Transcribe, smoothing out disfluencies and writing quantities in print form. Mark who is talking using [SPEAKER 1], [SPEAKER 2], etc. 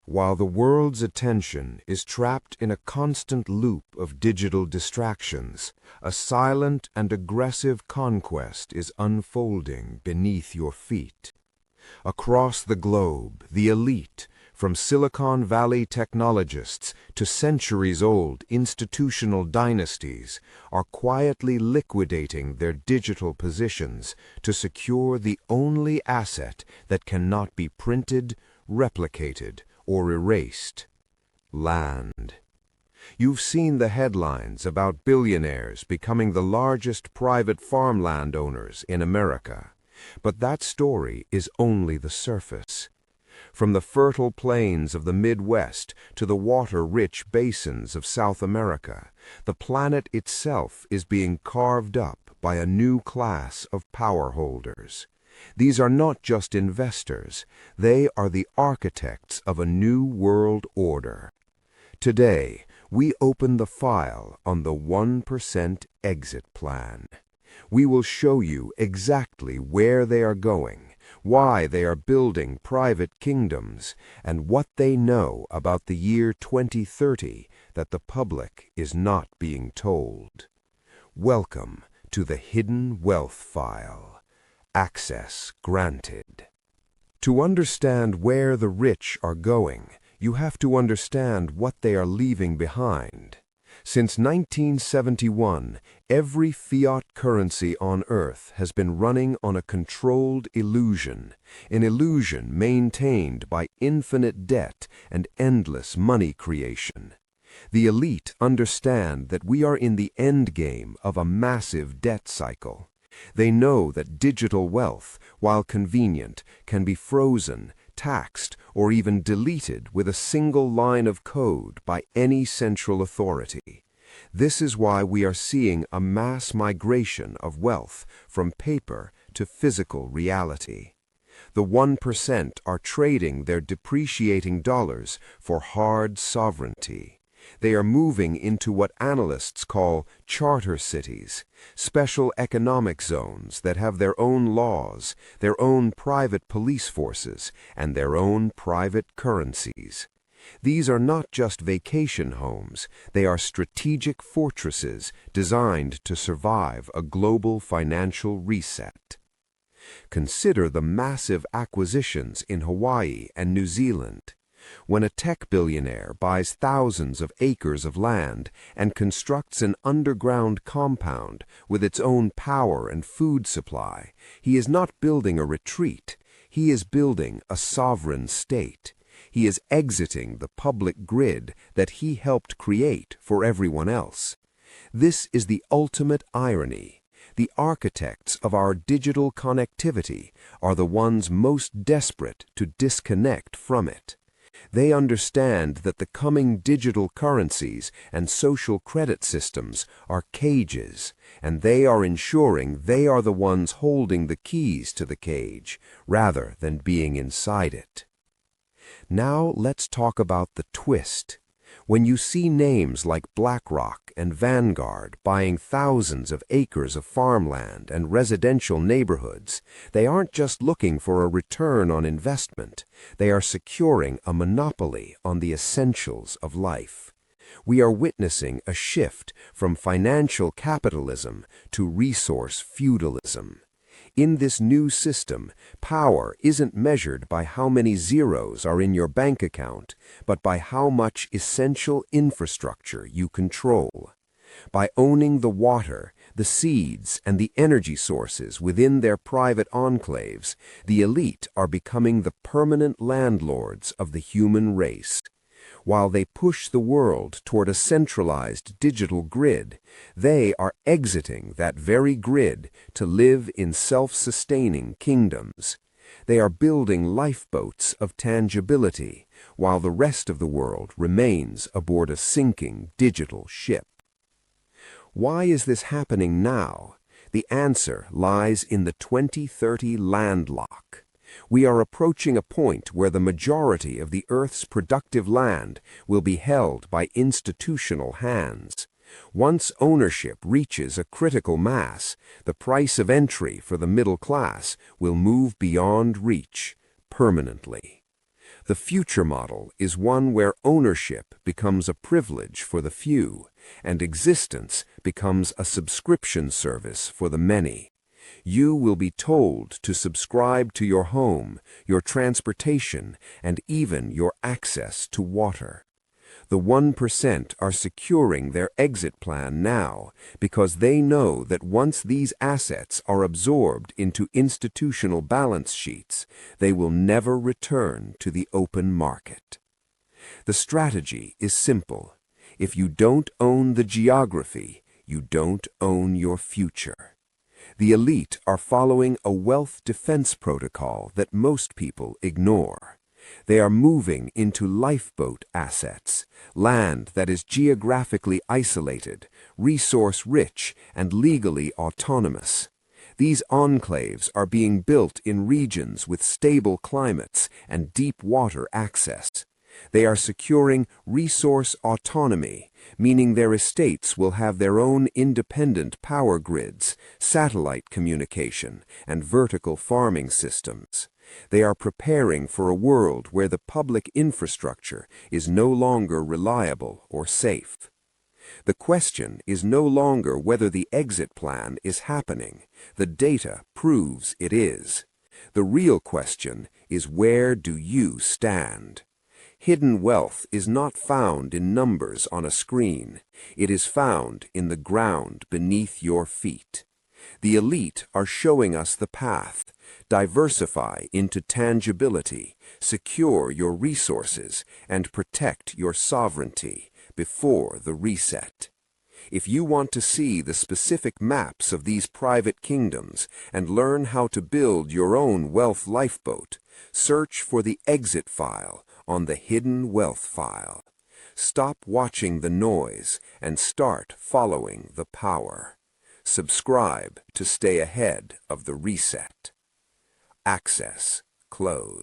[SPEAKER 1] While the world's attention is trapped in a constant loop of digital distractions, a silent and aggressive conquest is unfolding beneath your feet. Across the globe, the elite, from Silicon Valley technologists to centuries-old institutional dynasties, are quietly liquidating their digital positions to secure the only asset that cannot be printed, replicated, or erased: land. You've seen the headlines about billionaires becoming the largest private farmland owners in America. But that story is only the surface. From the fertile plains of the Midwest to the water-rich basins of South America, the planet itself is being carved up by a new class of power holders. These are not just investors, they are the architects of a new world order. Today, we open the file on the 1% exit plan. We will show you exactly where they are going, why they are building private kingdoms, and what they know about the year 2030 that the public is not being told. Welcome to the Hidden Wealth File. Access granted. To understand where the rich are going, you have to understand what they are leaving behind. Since 1971, every fiat currency on Earth has been running on a controlled illusion, an illusion maintained by infinite debt and endless money creation. The elite understand that we are in the endgame of a massive debt cycle. They know that digital wealth, while convenient, can be frozen, taxed, or even deleted with a single line of code by any central authority. This is why we are seeing a mass migration of wealth from paper to physical reality. The 1% are trading their depreciating dollars for hard sovereignty. They are moving into what analysts call charter cities, special economic zones that have their own laws, their own private police forces, and their own private currencies. These are not just vacation homes, they are strategic fortresses designed to survive a global financial reset. Consider the massive acquisitions in Hawaii and New Zealand. When a tech billionaire buys thousands of acres of land and constructs an underground compound with its own power and food supply, he is not building a retreat, he is building a sovereign state. He is exiting the public grid that he helped create for everyone else. This is the ultimate irony. The architects of our digital connectivity are the ones most desperate to disconnect from it. They understand that the coming digital currencies and social credit systems are cages, and they are ensuring they are the ones holding the keys to the cage, rather than being inside it. Now let's talk about the twist. When you see names like BlackRock and Vanguard buying thousands of acres of farmland and residential neighborhoods, they aren't just looking for a return on investment. They are securing a monopoly on the essentials of life. We are witnessing a shift from financial capitalism to resource feudalism. In this new system, power isn't measured by how many zeros are in your bank account, but by how much essential infrastructure you control. By owning the water, the seeds, and the energy sources within their private enclaves, the elite are becoming the permanent landlords of the human race. While they push the world toward a centralized digital grid, they are exiting that very grid to live in self-sustaining kingdoms. They are building lifeboats of tangibility, while the rest of the world remains aboard a sinking digital ship. Why is this happening now? The answer lies in the 2030 Landlock. We are approaching a point where the majority of the Earth's productive land will be held by institutional hands. Once ownership reaches a critical mass, the price of entry for the middle class will move beyond reach permanently. The future model is one where ownership becomes a privilege for the few, and existence becomes a subscription service for the many. You will be told to subscribe to your home, your transportation, and even your access to water. The 1% are securing their exit plan now because they know that once these assets are absorbed into institutional balance sheets, they will never return to the open market. The strategy is simple. If you don't own the geography, you don't own your future. The elite are following a wealth defense protocol that most people ignore. They are moving into lifeboat assets, land that is geographically isolated, resource-rich, and legally autonomous. These enclaves are being built in regions with stable climates and deep water access. They are securing resource autonomy, meaning their estates will have their own independent power grids, satellite communication, and vertical farming systems. They are preparing for a world where the public infrastructure is no longer reliable or safe. The question is no longer whether the exit plan is happening. The data proves it is. The real question is, where do you stand? Hidden wealth is not found in numbers on a screen. It is found in the ground beneath your feet. The elite are showing us the path. Diversify into tangibility, secure your resources, and protect your sovereignty before the reset. If you want to see the specific maps of these private kingdoms and learn how to build your own wealth lifeboat, search for the exit file on the Hidden Wealth file. Stop watching the noise and start following the power. Subscribe to stay ahead of the reset. Access closed.